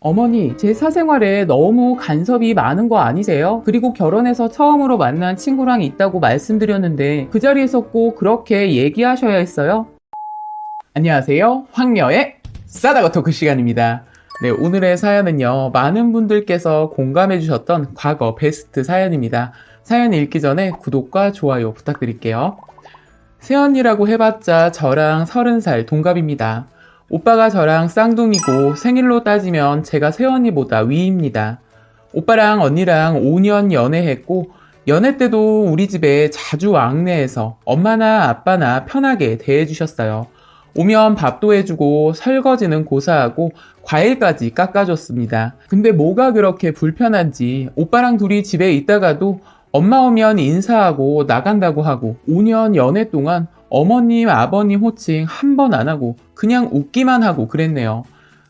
어머니, 제 사생활에 너무 간섭이 많은 거 아니세요? 그리고 결혼해서 처음으로 만난 친구랑 있다고 말씀드렸는데 그 자리에서 꼭 그렇게 얘기하셔야 했어요? 안녕하세요. 황녀의 싸다가 토크 시간입니다. 네, 오늘의 사연은요, 많은 분들께서 공감해주셨던 과거 베스트 사연입니다. 사연 읽기 전에 구독과 좋아요 부탁드릴게요. 새언니라고 해봤자 저랑 30살 동갑입니다. 오빠가 저랑 쌍둥이고 생일로 따지면 제가 새언니보다 위입니다. 오빠랑 언니랑 5년 연애했고 연애 때도 우리 집에 자주 왕래해서 엄마나 아빠나 편하게 대해주셨어요. 오면 밥도 해주고 설거지는 고사하고 과일까지 깎아줬습니다. 근데 뭐가 그렇게 불편한지 오빠랑 둘이 집에 있다가도 엄마 오면 인사하고 나간다고 하고 5년 연애 동안 어머님, 아버님 호칭 한 번 안 하고 그냥 웃기만 하고 그랬네요.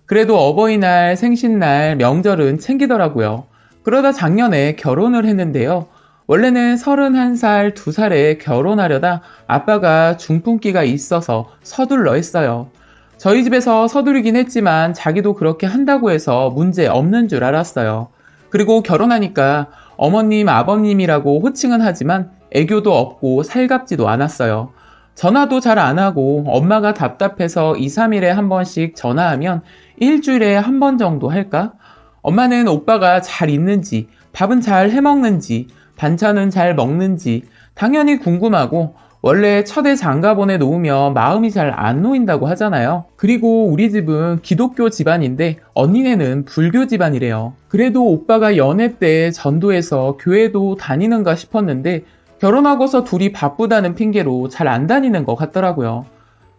그래도 어버이날, 생신날, 명절은 챙기더라고요. 그러다 작년에 결혼을 했는데요. 원래는 31살, 2살에 결혼하려다 아빠가 중풍기가 있어서 서둘러 했어요. 저희 집에서 서두르긴 했지만 자기도 그렇게 한다고 해서 문제 없는 줄 알았어요. 그리고 결혼하니까 어머님, 아버님이라고 호칭은 하지만 애교도 없고 살갑지도 않았어요. 전화도 잘 안 하고 엄마가 답답해서 2, 3일에 한 번씩 전화하면 일주일에 한 번 정도 할까? 엄마는 오빠가 잘 있는지, 밥은 잘 해먹는지, 반찬은 잘 먹는지 당연히 궁금하고 원래 첫애 장가 보내놓으면 마음이 잘 안 놓인다고 하잖아요. 그리고 우리 집은 기독교 집안인데 언니네는 불교 집안이래요. 그래도 오빠가 연애 때 전도해서 교회도 다니는가 싶었는데 결혼하고서 둘이 바쁘다는 핑계로 잘 안 다니는 것 같더라고요.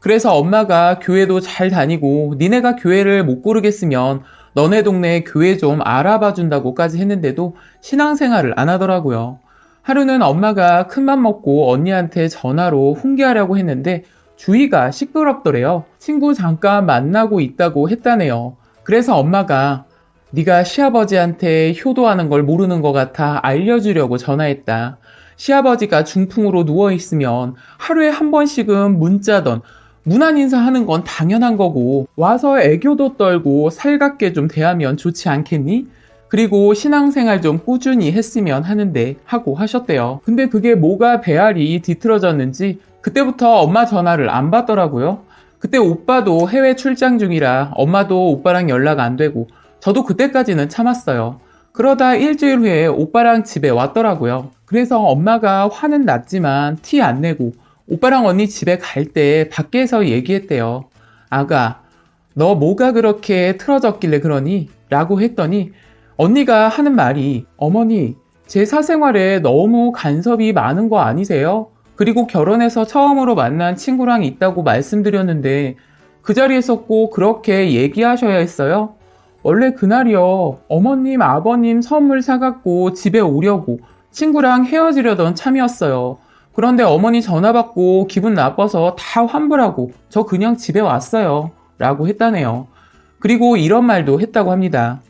그래서 엄마가 교회도 잘 다니고 니네가 교회를 못 고르겠으면 너네 동네 교회 좀 알아봐 준다고까지 했는데도 신앙생활을 안 하더라고요. 하루는 엄마가 큰맘 먹고 언니한테 전화로 훈계하려고 했는데 주위가 시끄럽더래요. 친구 잠깐 만나고 있다고 했다네요. 그래서 엄마가 네가 시아버지한테 효도하는 걸 모르는 것 같아 알려주려고 전화했다. 시아버지가 중풍으로 누워있으면 하루에 한 번씩은 문자던 문안 인사하는 건 당연한 거고 와서 애교도 떨고 살갑게 좀 대하면 좋지 않겠니? 그리고 신앙생활 좀 꾸준히 했으면 하는데 하고 하셨대요. 근데 그게 뭐가 배알이 뒤틀어졌는지 그때부터 엄마 전화를 안 받더라고요. 그때 오빠도 해외 출장 중이라 엄마도 오빠랑 연락 안 되고 저도 그때까지는 참았어요. 그러다 일주일 후에 오빠랑 집에 왔더라고요. 그래서 엄마가 화는 났지만 티 안 내고 오빠랑 언니 집에 갈 때 밖에서 얘기했대요. 아가, 너 뭐가 그렇게 틀어졌길래 그러니? 라고 했더니 언니가 하는 말이 어머니, 제 사생활에 너무 간섭이 많은 거 아니세요? 그리고 결혼해서 처음으로 만난 친구랑 있다고 말씀드렸는데 그 자리에서 꼭 그렇게 얘기하셔야 했어요? 원래 그날이요, 어머님, 아버님 선물 사갖고 집에 오려고 친구랑 헤어지려던 참이었어요. 그런데 어머니 전화 받고 기분 나빠서 다 환불하고 저 그냥 집에 왔어요. 라고 했다네요. 그리고 이런 말도 했다고 합니다.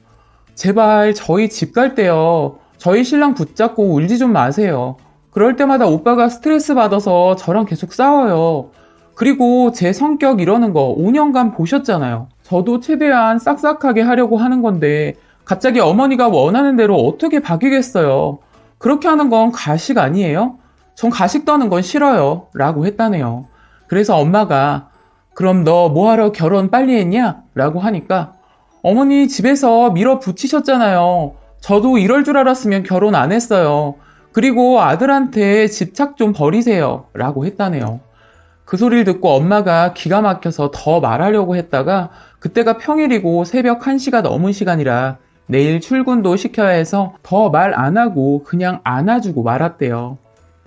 제발 저희 집 갈 때요, 저희 신랑 붙잡고 울지 좀 마세요. 그럴 때마다 오빠가 스트레스 받아서 저랑 계속 싸워요. 그리고 제 성격 이러는 거 5년간 보셨잖아요. 저도 최대한 싹싹하게 하려고 하는 건데 갑자기 어머니가 원하는 대로 어떻게 바뀌겠어요. 그렇게 하는 건 가식 아니에요? 전 가식 떠는 건 싫어요. 라고 했다네요. 그래서 엄마가 그럼 너 뭐하러 결혼 빨리 했냐? 라고 하니까 어머니 집에서 밀어붙이셨잖아요. 저도 이럴 줄 알았으면 결혼 안 했어요. 그리고 아들한테 집착 좀 버리세요. 라고 했다네요. 그 소리를 듣고 엄마가 기가 막혀서 더 말하려고 했다가 그때가 평일이고 새벽 1시가 넘은 시간이라 내일 출근도 시켜야 해서 더 말 안 하고 그냥 안아주고 말았대요.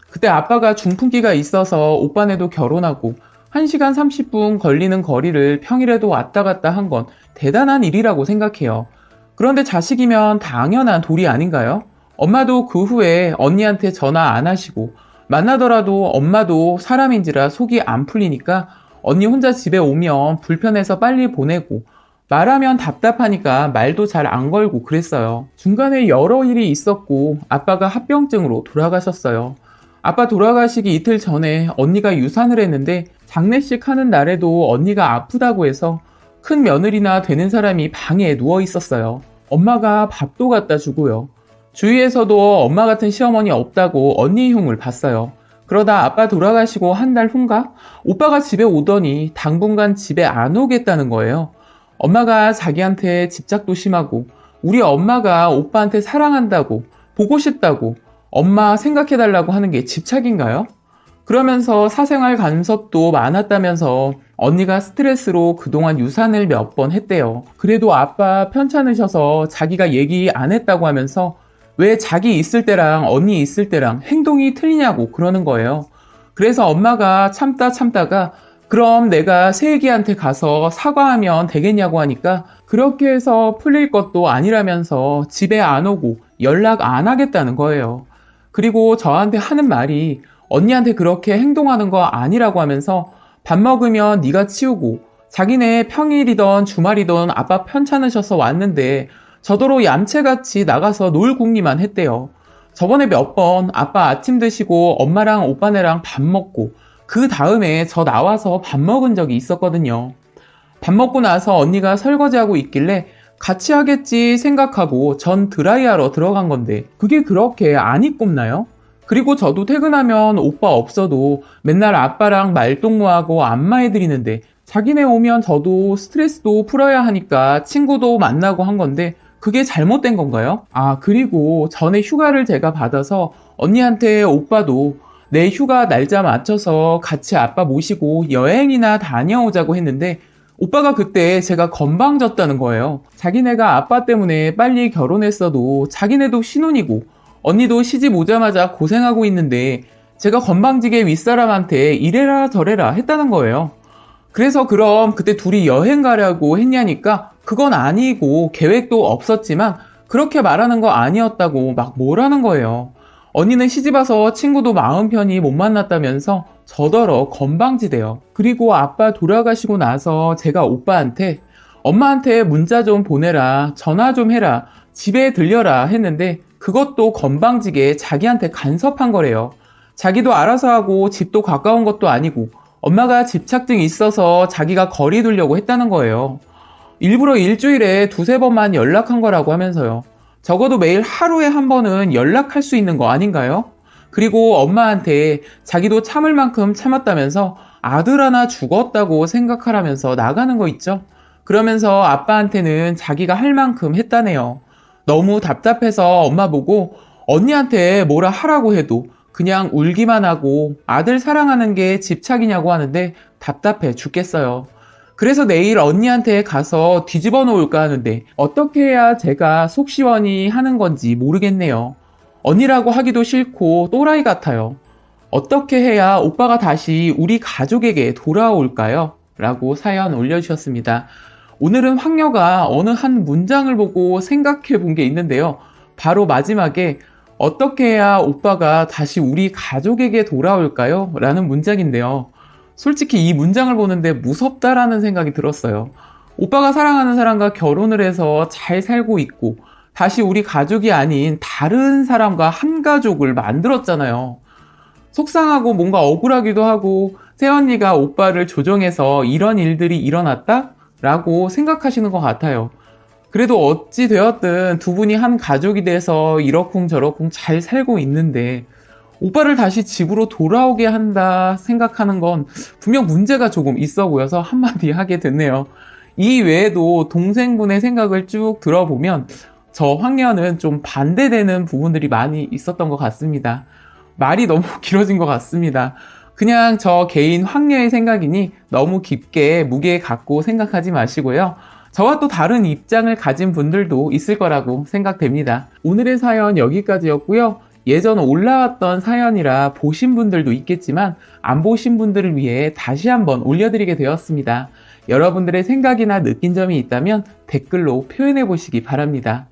그때 아빠가 중풍기가 있어서 오빠네도 결혼하고 1시간 30분 걸리는 거리를 평일에도 왔다 갔다 한 건 대단한 일이라고 생각해요. 그런데 자식이면 당연한 도리 아닌가요? 엄마도 그 후에 언니한테 전화 안 하시고 만나더라도 엄마도 사람인지라 속이 안 풀리니까 언니 혼자 집에 오면 불편해서 빨리 보내고 말하면 답답하니까 말도 잘 안 걸고 그랬어요. 중간에 여러 일이 있었고 아빠가 합병증으로 돌아가셨어요. 아빠 돌아가시기 이틀 전에 언니가 유산을 했는데 장례식 하는 날에도 언니가 아프다고 해서 큰 며느리나 되는 사람이 방에 누워 있었어요. 엄마가 밥도 갖다 주고요. 주위에서도 엄마 같은 시어머니 없다고 언니 흉을 봤어요. 그러다 아빠 돌아가시고 한 달 후인가? 오빠가 집에 오더니 당분간 집에 안 오겠다는 거예요. 엄마가 자기한테 집착도 심하고 우리 엄마가 오빠한테 사랑한다고 보고 싶다고 엄마 생각해달라고 하는 게 집착인가요? 그러면서 사생활 간섭도 많았다면서 언니가 스트레스로 그동안 유산을 몇 번 했대요. 그래도 아빠 편찮으셔서 자기가 얘기 안 했다고 하면서 왜 자기 있을 때랑 언니 있을 때랑 행동이 틀리냐고 그러는 거예요. 그래서 엄마가 참다가 그럼 내가 새애기한테 가서 사과하면 되겠냐고 하니까 그렇게 해서 풀릴 것도 아니라면서 집에 안 오고 연락 안 하겠다는 거예요. 그리고 저한테 하는 말이 언니한테 그렇게 행동하는 거 아니라고 하면서 밥 먹으면 네가 치우고 자기네 평일이던 주말이던 아빠 편찮으셔서 왔는데 저더러 얌체같이 나가서 놀 궁리만 했대요. 저번에 몇 번 아빠 아침 드시고 엄마랑 오빠네랑 밥 먹고 그 다음에 저 나와서 밥 먹은 적이 있었거든요. 밥 먹고 나서 언니가 설거지하고 있길래 같이 하겠지 생각하고 전 드라이하러 들어간 건데 그게 그렇게 안이 꼽나요? 그리고 저도 퇴근하면 오빠 없어도 맨날 아빠랑 말동무하고 안마해드리는데 자기네 오면 저도 스트레스도 풀어야 하니까 친구도 만나고 한 건데 그게 잘못된 건가요? 아, 그리고 전에 휴가를 제가 받아서 언니한테 오빠도 내 휴가 날짜 맞춰서 같이 아빠 모시고 여행이나 다녀오자고 했는데 오빠가 그때 제가 건방졌다는 거예요. 자기네가 아빠 때문에 빨리 결혼했어도 자기네도 신혼이고 언니도 시집 오자마자 고생하고 있는데 제가 건방지게 윗사람한테 이래라 저래라 했다는 거예요. 그래서 그럼 그때 둘이 여행 가려고 했냐니까 그건 아니고 계획도 없었지만 그렇게 말하는 거 아니었다고 막 뭐라는 거예요. 언니는 시집와서 친구도 마음 편히 못 만났다면서 저더러 건방지대요. 그리고 아빠 돌아가시고 나서 제가 오빠한테 엄마한테 문자 좀 보내라, 전화 좀 해라, 집에 들려라 했는데 그것도 건방지게 자기한테 간섭한 거래요. 자기도 알아서 하고 집도 가까운 것도 아니고 엄마가 집착증이 있어서 자기가 거리 두려고 했다는 거예요. 일부러 일주일에 두세 번만 연락한 거라고 하면서요. 적어도 매일 하루에 한 번은 연락할 수 있는 거 아닌가요? 그리고 엄마한테 자기도 참을 만큼 참았다면서 아들 하나 죽었다고 생각하라면서 나가는 거 있죠? 그러면서 아빠한테는 자기가 할 만큼 했다네요. 너무 답답해서 엄마 보고 언니한테 뭐라 하라고 해도 그냥 울기만 하고 아들 사랑하는 게 집착이냐고 하는데 답답해 죽겠어요. 그래서 내일 언니한테 가서 뒤집어 놓을까 하는데 어떻게 해야 제가 속 시원히 하는 건지 모르겠네요. 언니라고 하기도 싫고 또라이 같아요. 어떻게 해야 오빠가 다시 우리 가족에게 돌아올까요? 라고 사연 올려주셨습니다. 오늘은 황녀가 어느 한 문장을 보고 생각해 본 게 있는데요. 바로 마지막에 어떻게 해야 오빠가 다시 우리 가족에게 돌아올까요? 라는 문장인데요. 솔직히 이 문장을 보는데 무섭다라는 생각이 들었어요. 오빠가 사랑하는 사람과 결혼을 해서 잘 살고 있고 다시 우리 가족이 아닌 다른 사람과 한 가족을 만들었잖아요. 속상하고 뭔가 억울하기도 하고 새언니가 오빠를 조종해서 이런 일들이 일어났다? 라고 생각하시는 것 같아요. 그래도 어찌 되었든 두 분이 한 가족이 돼서 이러쿵저러쿵 잘 살고 있는데 오빠를 다시 집으로 돌아오게 한다 생각하는 건 분명 문제가 조금 있어 보여서 한마디 하게 됐네요. 이 외에도 동생분의 생각을 쭉 들어보면 저 황녀는 좀 반대되는 부분들이 많이 있었던 것 같습니다. 말이 너무 길어진 것 같습니다. 그냥 저 개인 황녀의 생각이니 너무 깊게 무게 갖고 생각하지 마시고요. 저와 또 다른 입장을 가진 분들도 있을 거라고 생각됩니다. 오늘의 사연 여기까지였고요. 예전 올라왔던 사연이라 보신 분들도 있겠지만 안 보신 분들을 위해 다시 한번 올려드리게 되었습니다. 여러분들의 생각이나 느낀 점이 있다면 댓글로 표현해 보시기 바랍니다.